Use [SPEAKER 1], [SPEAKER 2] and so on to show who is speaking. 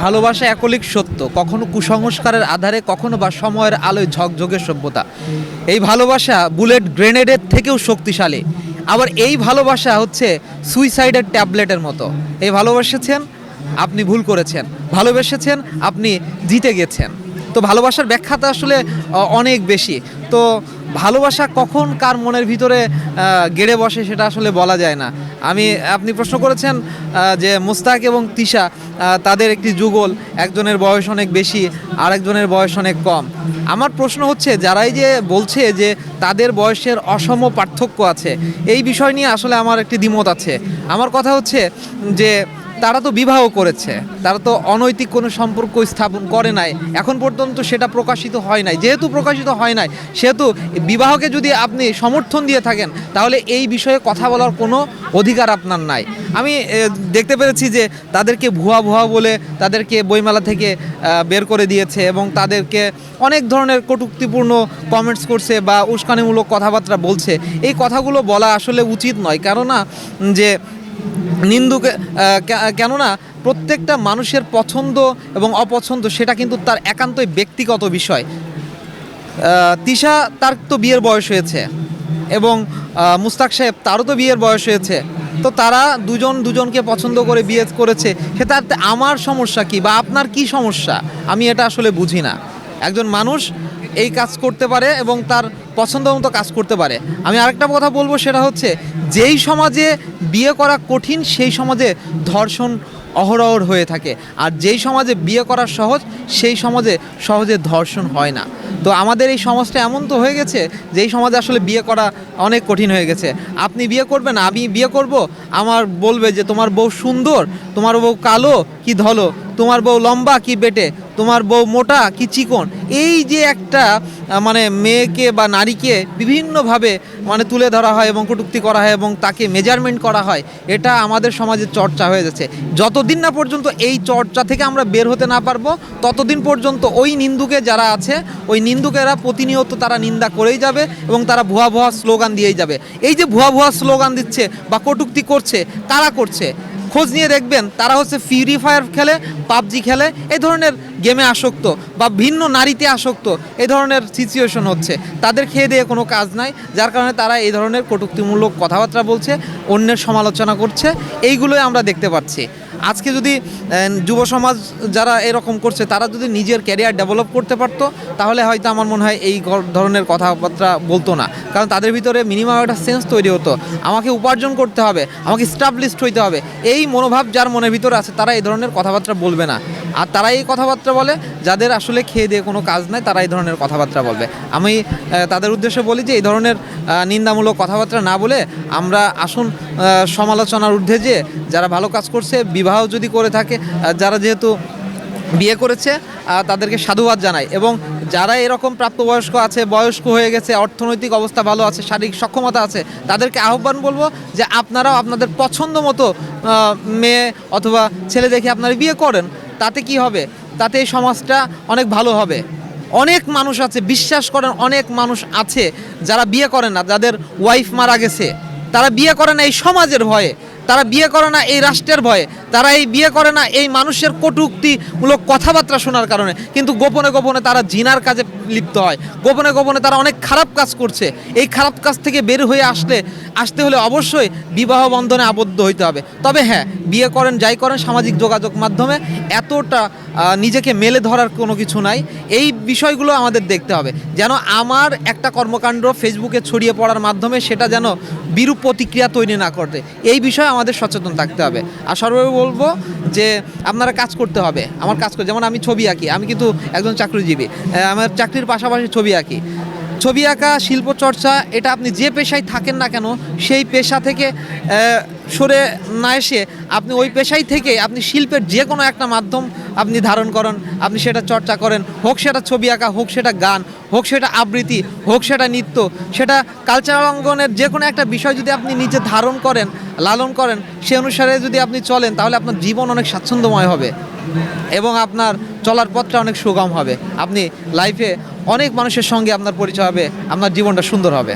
[SPEAKER 1] ভালোবাসা একলিক সত্য, কখনো কুসংস্কারের আধারে, কখনো বা সময়ের আলোয় ঝকঝকে সভ্যতা। এই ভালোবাসা বুলেট গ্রেনেডের থেকেও শক্তিশালী। আবার এই ভালোবাসা হচ্ছে সুইসাইডের ট্যাবলেটের মতো। এই ভালোবেসেছেন, আপনি ভুল করেছেন, ভালোবেসেছেন, আপনি জিতে গেছেন। তো ভালোবাসার ব্যাখ্যাটা আসলে অনেক বেশি। তো ভালোবাসা কখন কার মনের ভিতরে গেড়ে বসে সেটা আসলে বলা যায় না। আপনি প্রশ্ন করেছেন যে মুস্তাক এবং তিশা তাদের একটি যুগল, একজনের বয়স অনেক বেশি, আরেকজনের বয়স অনেক কম। আমার প্রশ্ন হচ্ছে যারাই যে বলছে যে তাদের বয়সের অসম পার্থক্য আছে, এই বিষয় নিয়ে আসলে আমার একটি দ্বিমত আছে। আমার কথা হচ্ছে যে তারা তো বিবাহ করেছে, তারা তো অনৈতিক কোনো সম্পর্ক স্থাপন করে নাই, এখন পর্যন্ত সেটা প্রকাশিত হয় নাই। যেহেতু প্রকাশিত হয় নাই, সেহেতু বিবাহকে যদি আপনি সমর্থন দিয়ে থাকেন, তাহলে এই বিষয়ে কথা বলার কোনো অধিকার আপনার নাই। আমি দেখতে পেরেছি যে তাদেরকে ভুয়া ভুয়া বলে তাদেরকে বইমেলা থেকে বের করে দিয়েছে এবং তাদেরকে অনেক ধরনের কটূক্তিপূর্ণ কমেন্টস করছে বা উস্কানিমূলক কথাবার্তা বলছে। এই কথাগুলো বলা আসলে উচিত নয়, কেননা যে নিন্দুকে কেননা প্রত্যেকটা মানুষের পছন্দ এবং অপছন্দ সেটা কিন্তু তার একান্তই ব্যক্তিগত বিষয়। তিশা তার তো বিয়ের বয়স হয়েছে এবং মুস্তাক সাহেব তারও তো বিয়ের বয়স হয়েছে। তো তারা দুজনকে পছন্দ করে বিয়ে করেছে, সেটাতে আমার সমস্যা কি বা আপনার কি সমস্যা? আমি এটা আসলে বুঝি না। একজন মানুষ এই কাজ করতে পারে এবং তার পছন্দ মতো কাজ করতে পারে। আমি আরেকটা কথা বলবো, সেটা হচ্ছে যেই সমাজে বিয়ে করা কঠিন সেই সমাজে ধর্ষণ অহরহ হয়ে থাকে, আর যেই সমাজে বিয়ে করা সহজ সেই সমাজে সহজে ধর্ষণ হয় না। তো আমাদের এই সমাজটা এমন তো হয়ে গেছে যে এই সমাজে আসলে বিয়ে করা অনেক কঠিন হয়ে গেছে। আপনি বিয়ে করবেন, আমি বিয়ে করব, আমার বলবে যে তোমার বউ সুন্দর, তোমার বউ কালো কি ধলো, তোমার বউ লম্বা কি বেটে, তোমার বউ মোটা কি চিকন। এই যে একটা মানে মেয়েকে বা নারীকে বিভিন্নভাবে মানে তুলে ধরা হয় এবং কটূক্তি করা হয় এবং তাকে মেজারমেন্ট করা হয়, এটা আমাদের সমাজে চর্চা হয়ে যাচ্ছে। যতদিন না পর্যন্ত এই চর্চা থেকে আমরা বের হতে না পারবো, ততদিন পর্যন্ত ওই নিন্দুকে যারা আছে, ওই নিন্দুকেরা প্রতিনিয়ত তারা নিন্দা করেই যাবে এবং তারা ভুয়া ভুয়া স্লোগান দিয়েই যাবে। এই যে ভুয়া ভুয়া স্লোগান দিচ্ছে বা কটূক্তি করছে, কারা করছে? খোঁজ নিয়ে দেখবেন তারা হচ্ছে ফ্রি ফায়ার খেলে, পাবজি খেলে, এই ধরনের গেমে আসক্ত বা ভিন্ন নারীতে আসক্ত, এই ধরনের সিচুয়েশন হচ্ছে। তাদের খেয়ে দিয়ে কোনো কাজ নাই, যার কারণে তারা এই ধরনের কটূক্তিমূলক কথাবার্তা বলছে, অন্যের সমালোচনা করছে, এইগুলোই আমরা দেখতে পাচ্ছি। আজকে যদি যুব সমাজ যারা এরকম করছে তারা যদি নিজের ক্যারিয়ার ডেভেলপ করতে পারতো, তাহলে হয়তো আমার মনে হয় এই ধরনের কথাবার্তা বলতো না। কারণ তাদের ভিতরে মিনিমাম একটা সেন্স তৈরি হতো, আমাকে উপার্জন করতে হবে, আমাকে স্টাবলিশড হইতে হবে। এই মনোভাব যার মনের ভিতরে আছে তারা এই ধরনের কথাবার্তা বলবে না। আর তারা এই কথাবার্তা বলে যাদের আসলে খেয়ে দিয়ে কোনো কাজ নাই, তারা এই ধরনের কথাবার্তা বলবে। আমি তাদের উদ্দেশ্যে বলি যে এই ধরনের নিন্দামূলক কথাবার্তা না বলে আমরা আসুন সমালোচনার ঊর্ধ্বে যে যারা ভালো কাজ করছে, বিবাহ যদি করে থাকে, যারা যেহেতু বিয়ে করেছে তাদেরকে সাধুবাদ জানাই। এবং যারা এরকম প্রাপ্তবয়স্ক আছে, বয়স্ক হয়ে গেছে, অর্থনৈতিক অবস্থা ভালো আছে, শারীরিক সক্ষমতা আছে, তাদেরকে আহ্বান বলবো যে আপনারাও আপনাদের পছন্দ মতো মেয়ে অথবা ছেলে দেখে আপনারা বিয়ে করেন। তাতে কি হবে? তাতে এই সমাজটা অনেক ভালো হবে। অনেক মানুষ আছে, বিশ্বাস করেন, অনেক মানুষ আছে যারা বিয়ে করে না, যাদের ওয়াইফ মারা গেছে, তারা বিয়ে করে না এই সমাজের ভয়ে, তারা বিয়ে করে না এই রাষ্ট্রের ভয়ে, তারা এই বিয়ে করে না এই মানুষের কটূক্তিমূলক কথাবার্তা শোনার কারণে, কিন্তু গোপনে গোপনে তারা জিনার কাজে লিপ্ত হয়, গোপনে গোপনে তারা অনেক খারাপ কাজ করছে। এই খারাপ কাজ থেকে বের হয়ে আসতে হলে অবশ্যই বিবাহ বন্ধনে আবদ্ধ হইতে হবে। তবে হ্যাঁ, বিয়ে করেন যাই করেন, সামাজিক যোগাযোগ মাধ্যমে এতটা নিজেকে মেলে ধরার কোনো কিছু নাই। এই বিষয়গুলো আমাদের দেখতে হবে, যেন আমার একটা কর্মকাণ্ড ফেসবুকে ছড়িয়ে পড়ার মাধ্যমে সেটা যেন বিরূপ প্রতিক্রিয়া তৈরি না করতে, এই বিষয়ে আমাদের সচেতন থাকতে হবে। আর সর্বোপরি বলবো যে আপনারা কাজ করতে হবে। আমার কাজ করে, যেমন আমি ছবি আঁকি, আমি কিন্তু একজন চাকরিজীবী, আমার চাকরির পাশাপাশি ছবি আঁকি। ছবি আঁকা, শিল্পচর্চা, এটা আপনি যে পেশায় থাকেন না কেন, সেই পেশা থেকে সরে না এসে আপনি ওই পেশায় থেকে আপনি শিল্পের যে কোনো একটা মাধ্যম আপনি ধারণ করেন, আপনি সেটা চর্চা করেন, হোক সেটা ছবি আঁকা, হোক সেটা গান, হোক সেটা আবৃত্তি, হোক সেটা নৃত্য, সেটা কালচারাল অঙ্গনের যে কোনো একটা বিষয় যদি আপনি নিজে ধারণ করেন, লালন করেন, সে অনুসারে যদি আপনি চলেন, তাহলে আপনার জীবন অনেক স্বাচ্ছন্দ্যময় হবে এবং আপনার চলার পথটা অনেক সুগম হবে। আপনি লাইফে অনেক মানুষের সঙ্গে আপনার পরিচয় হবে, আপনার জীবনটা সুন্দর হবে।